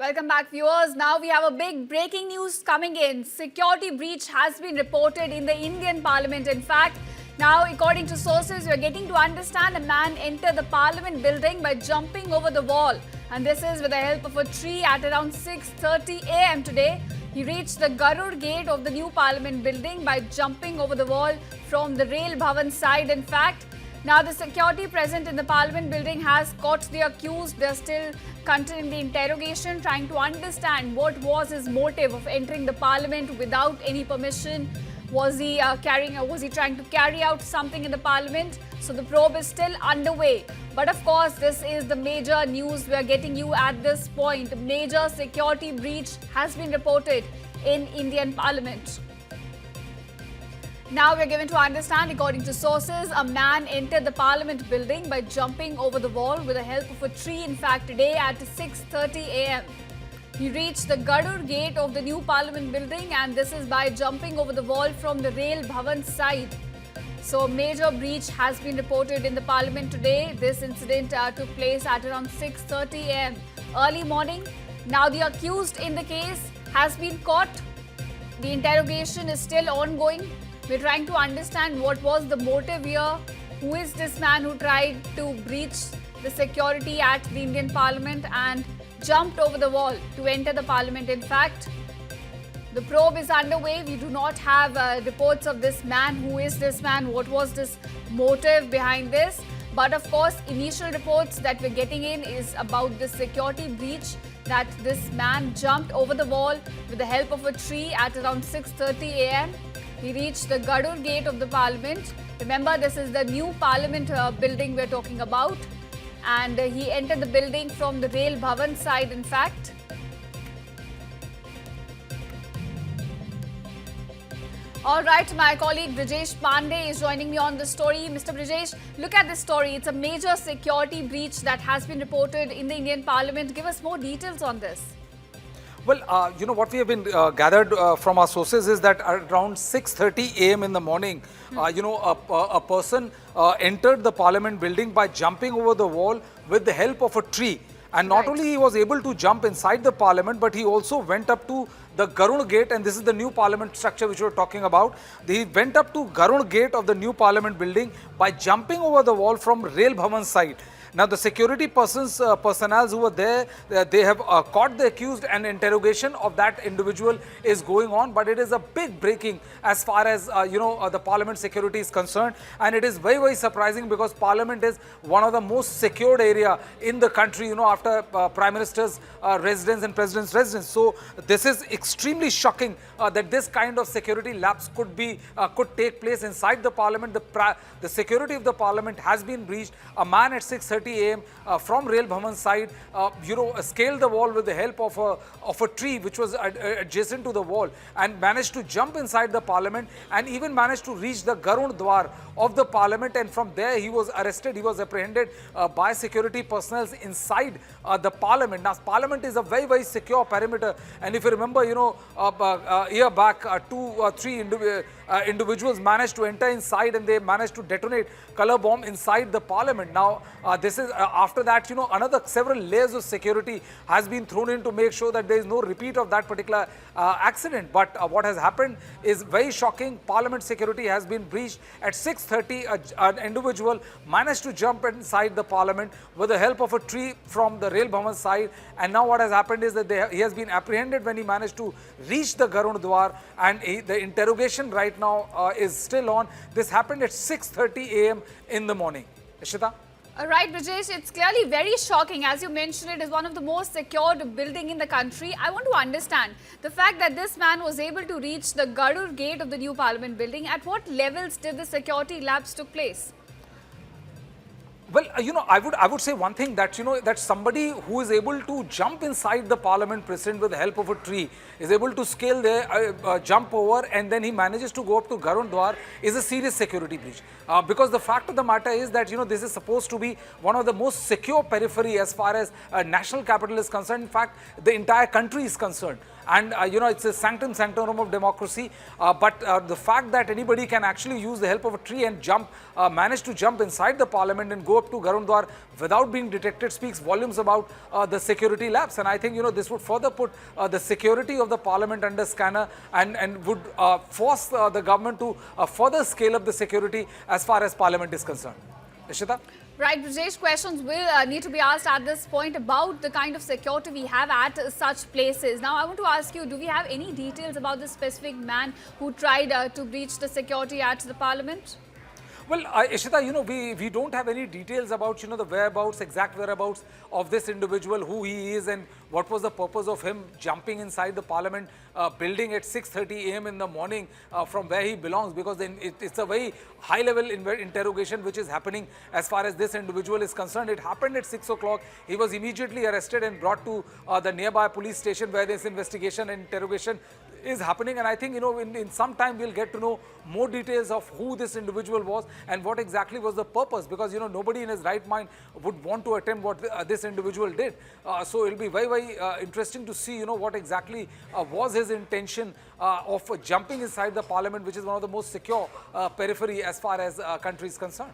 Welcome back, viewers. Now we have a big breaking news coming in. Security breach has been reported in the Indian Parliament. In fact, now according to sources, we are getting to understand a man entered the Parliament building by jumping over the wall. And this is with the help of a tree at around 6:30 a.m. today. He reached the Garuda Gate of the new Parliament building by jumping over the wall from the Rail Bhawan side. In fact, now the security present in the Parliament building has caught the accused. They are still continuing the interrogation, trying to understand what was his motive of entering the Parliament without any permission. Was he trying to carry out something in the Parliament? So the probe is still underway. But of course, this is the major news we are getting you at this point. Major security breach has been reported in Indian Parliament. Now we're given to understand, according to sources, a man entered the Parliament building by jumping over the wall with the help of a tree. In fact, today at 6:30 a.m. He reached the Garuda Gate of the new Parliament building, and this is by jumping over the wall from the Rail Bhawan side. So a major breach has been reported in the Parliament today. This incident took place at around 6:30 a.m. early morning. Now the accused in the case has been caught. The interrogation is still ongoing. We're trying to understand what was the motive here. Who is this man who tried to breach the security at the Indian Parliament and jumped over the wall to enter the Parliament? In fact, the probe is underway. We do not have reports of this man. Who is this man? What was this motive behind this? But of course, initial reports that we're getting in is about the security breach, that this man jumped over the wall with the help of a tree at around 6:30 a.m. He reached the Garuda Gate of the Parliament. Remember, this is the new Parliament building we're talking about. And he entered the building from the Rail Bhawan side, in fact. All right, my colleague Brijesh Pandey is joining me on the story. Mr. Brijesh, look at this story. It's a major security breach that has been reported in the Indian Parliament. Give us more details on this. Well, what we have been gathered from our sources is that at around 6:30 a.m. in the morning, a person entered the Parliament building by jumping over the wall with the help of a tree. And not only he was able to jump inside the Parliament, but he also went up to the Garuda Gate, and this is the new Parliament structure which we are talking about. He went up to Garuda Gate of the new Parliament building by jumping over the wall from Rail Bhawan side. Now, the security personnel who were there, they have caught the accused, and interrogation of that individual is going on. But it is a big breaking as far as, the Parliament security is concerned. And it is very, very surprising because Parliament is one of the most secured area in the country, after Prime Minister's residence and President's residence. So, this is extremely shocking that this kind of security lapse could take place inside the Parliament. The security of the Parliament has been breached. A man at 6:30 a.m. From Rail Bhawan side, scaled the wall with the help of a tree which was adjacent to the wall, and managed to jump inside the Parliament, and even managed to reach the Garuda Dwar of the Parliament. And from there he was arrested. He was apprehended by security personnel inside the Parliament. Now, Parliament is a very, very secure perimeter, and if you remember, a year back, two or three individuals managed to enter inside, and they managed to detonate color bomb inside the Parliament. Now, this is after that, another several layers of security has been thrown in to make sure that there is no repeat of that particular accident. But what has happened is very shocking. Parliament security has been breached. At 6:30, an individual managed to jump inside the Parliament with the help of a tree from the Rail Bhawan side. And now what has happened is that he has been apprehended when he managed to reach the Garuda Dwar, and the interrogation right now is still on. This happened at 6:30 a.m. in the morning. Ishita? All right, Brijesh, it's clearly very shocking. As you mentioned, it is one of the most secured building in the country. I want to understand the fact that this man was able to reach the Garuda Gate of the new Parliament building. At what levels did the security lapse took place? Well, I would say one thing, that, that somebody who is able to jump inside the Parliament precinct with the help of a tree, is able to scale there, jump over, and then he manages to go up to Garuda Dwar, is a serious security breach. Because the fact of the matter is that, this is supposed to be one of the most secure periphery as far as national capital is concerned. In fact, the entire country is concerned. and it's a sanctum sanctorum of democracy. But the fact that anybody can actually use the help of a tree and manage to jump inside the parliament and go up to Garundwar without being detected speaks volumes about the security lapse. And I think this would further put the security of the parliament under scanner, and would force the government to further scale up the security as far as parliament is concerned. Ishita? Right, Brajesh, questions will need to be asked at this point about the kind of security we have at such places. Now, I want to ask you, do we have any details about the specific man who tried to breach the security at the parliament? Well, Ishita, we don't have any details about, the exact whereabouts of this individual, who he is and what was the purpose of him jumping inside the parliament building at 6:30 a.m. in the morning from where he belongs, because it's a very high-level interrogation which is happening as far as this individual is concerned. It happened at 6 o'clock. He was immediately arrested and brought to the nearby police station where this investigation and interrogation is happening. And I think, in some time we'll get to know more details of who this individual was and what exactly was the purpose, because, nobody in his right mind would want to attempt what this individual did. So it'll be very, very interesting to see, what exactly was his intention of jumping inside the parliament, which is one of the most secure periphery as far as country is concerned.